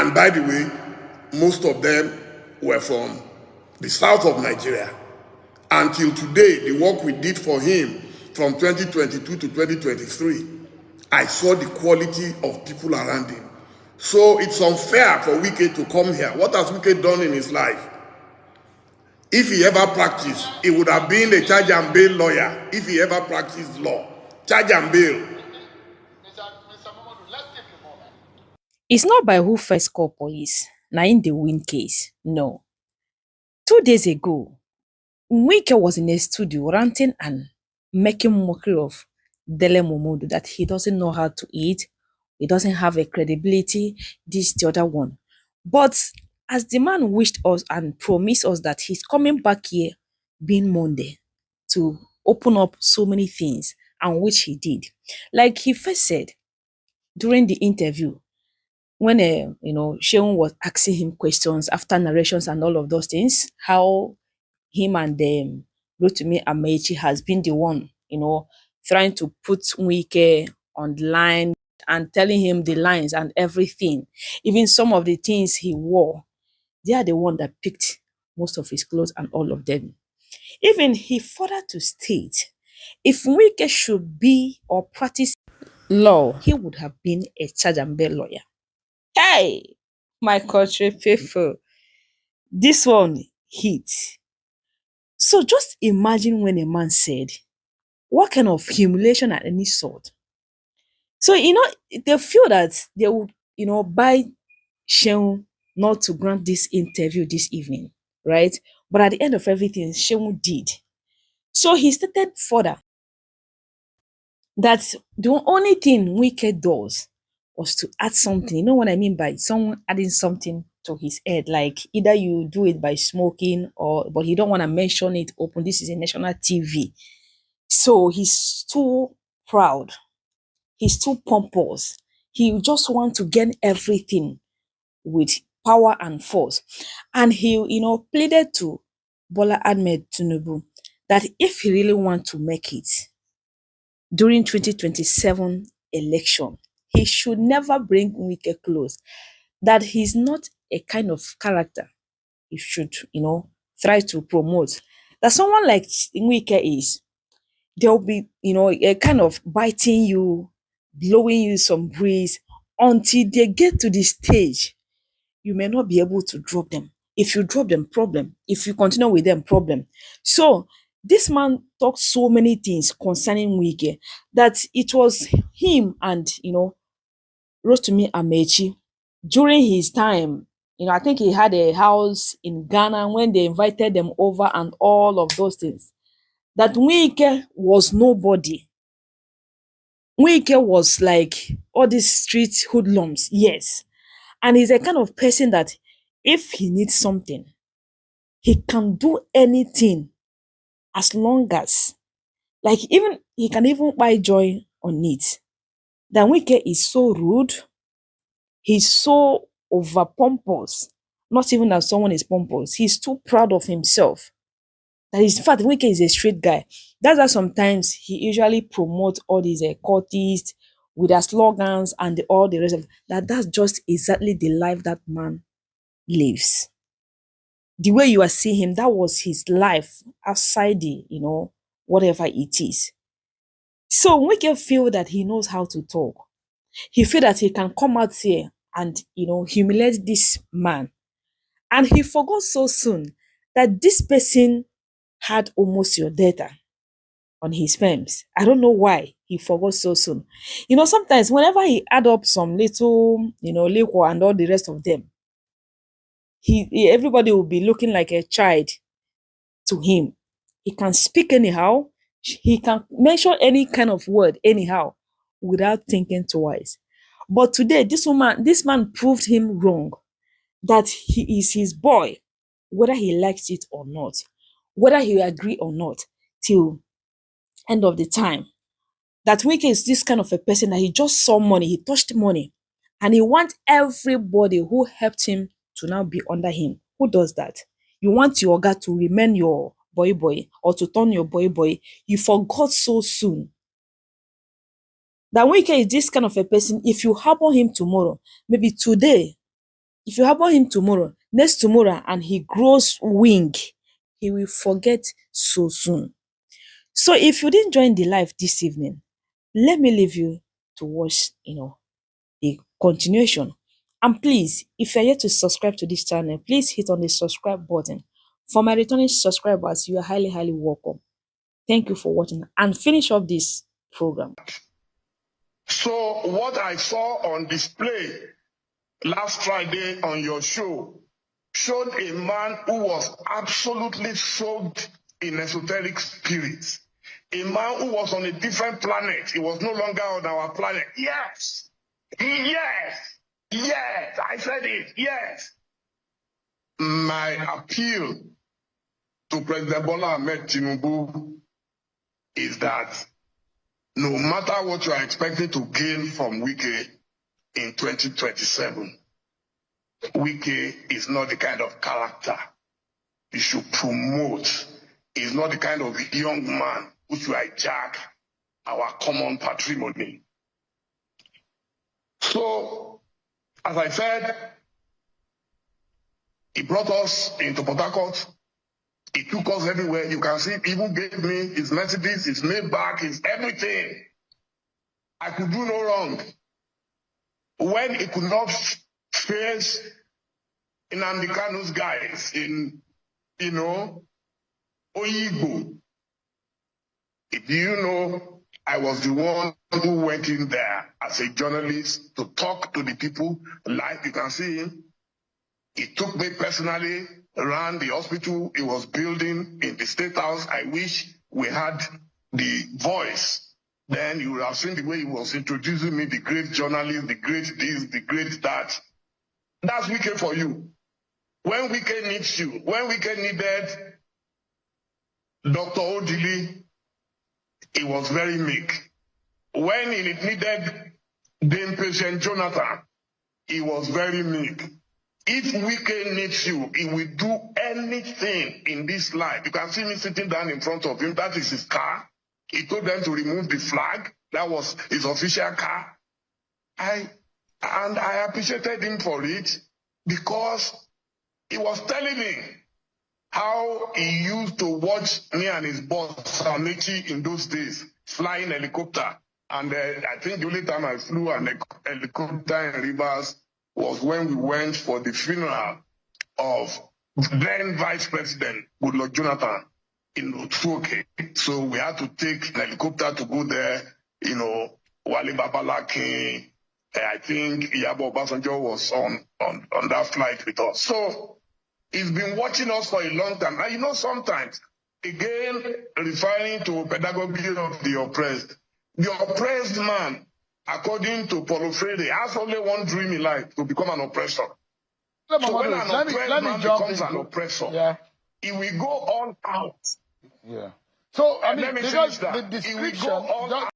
And by the way, most of them were from the south of Nigeria. Until today, the work we did for him from 2022 to 2023, I saw the quality of people around him. So it's unfair for Wike to come here. What has Wike done in his life? If he ever practiced, he would have been a charge and bail lawyer. If he ever practiced law, charge and bail. It's not by who first call police, na in the win case. No. 2 days ago, Wike was in a studio ranting and making mockery of DELE MOMUDU, that he doesn't know how to eat, he doesn't have a credibility, this, the other one. But as the man wished us and promised us that he's coming back here being Monday to open up so many things, and which he did. Like he first said during the interview, when Sheung was asking him questions after narrations and all of those things, how him and Rotimi Amechi has been the one, trying to put Wike on the line and telling him the lines and everything. Even some of the things he wore, they are the one that picked most of his clothes and all of them. Even he further to state, if Wike should be or practice law, he would have been a charge and bail lawyer. Hey, my country people, this one hit. So just imagine when a man said, what kind of humiliation at any sort? So, they feel that they would, buy Sheung not to grant this interview this evening, right? But at the end of everything, Sheung did. So he stated further that the only thing Wike does was to add something. You know what I mean by someone adding something to his head? Like either you do it by smoking but he don't want to mention it open. This is a national TV. So he's too proud. He's too pompous. He just wants to gain everything with power and force. And he, pleaded to Bola Ahmed Tinubu that if he really wants to make it during 2027 election, he should never bring Wike close. That he's not a kind of character he should, try to promote. That someone like Wike is, they'll be, a kind of biting you, blowing you some breeze until they get to the stage. You may not be able to drop them. If you drop them, problem. If you continue with them, problem. So this man talked so many things concerning Wike that it was him and, Rotimi Amechi during his time. I think he had a house in Ghana when they invited them over and all of those things. That Wike was nobody. Wike was like all these street hoodlums, yes. And he's a kind of person that if he needs something, he can do anything as long as, like even, he can even buy joy on it. That Wike is so rude. He's so over pompous. Not even that someone is pompous. He's too proud of himself. That is, in fact, Wike is a straight guy. That's why sometimes he usually promotes all these cultists with their slogans and all the rest of that. That's just exactly the life that man lives. The way you are seeing him, that was his life outside the, whatever it is. So Wike feel that he knows how to talk. He feel that he can come out here and, humiliate this man. And he forgot so soon that this person had almost your data on his firms. I don't know why he forgot so soon. Sometimes whenever he add up some little, liquor and all the rest of them, everybody will be looking like a child to him. He can speak anyhow. He can mention any kind of word anyhow without thinking twice. But today, this man proved him wrong. That he is his boy, whether he likes it or not, whether he agree or not, till end of the time. That Wike is this kind of a person that he just saw money, he touched money, and he wants everybody who helped him to now be under him. Who does that? You want your guy to remain your boy or to turn your boy. You forgot so soon. That Wike is this kind of a person, if you happen him tomorrow, maybe today, If you harbor him tomorrow, next tomorrow, and he grows wing, he will forget so soon. So if you didn't join the live this evening, let me leave you to watch, the continuation. And please, if you're yet to subscribe to this channel, please hit on the subscribe button. For my returning subscribers, you are highly, highly welcome. Thank you for watching and finish up this program. So what I saw on display last Friday on your show showed a man who was absolutely soaked in esoteric spirits. A man who was on a different planet. He was no longer on our planet. Yes. Yes. Yes. I said it. Yes. My appeal to President Bola Ahmed Tinubu is that no matter what you are expecting to gain from Wike in 2027, Wike is not the kind of character you should promote. He's not the kind of young man who should hijack our common patrimony. So, as I said, he brought us into Port Harcourt. He took us everywhere. You can see, he even gave me his Mercedes, his Maybach, his everything. I could do no wrong. When he could not face Nnamdi Kanu's guys in, Oyigbo. Do you know, I was the one who went in there as a journalist to talk to the people live. You can see him. He took me personally around the hospital he was building in the State House. I wish we had the voice. Then you would have seen the way he was introducing me, the great journalist, the great this, the great that. That's Wike for you. When Wike needs you, when Wike needed Dr. Odili, he was very meek. When he needed the impatient Jonathan, he was very meek. If Wike needs you, he will do anything in this life. You can see me sitting down in front of him. That is his car. He told them to remove the flag. That was his official car. I appreciated him for it because he was telling me how he used to watch me and his boss, Amici, in those days, flying helicopter. And I think the only time I flew an helicopter in Rivers was when we went for the funeral of then Vice President Goodluck Jonathan in Otuoke. So we had to take an helicopter to go there, Wale Babalaki, I think Iyabo Obasanjo was on that flight with us. So he's been watching us for a long time. And sometimes, again, referring to pedagogy of the oppressed man, according to Paulo Freire, has only one dream in life, to become an oppressor. So when an oppressed man becomes an oppressor, he will go all out. Yeah. So, let me finish that. the description, He will go all out.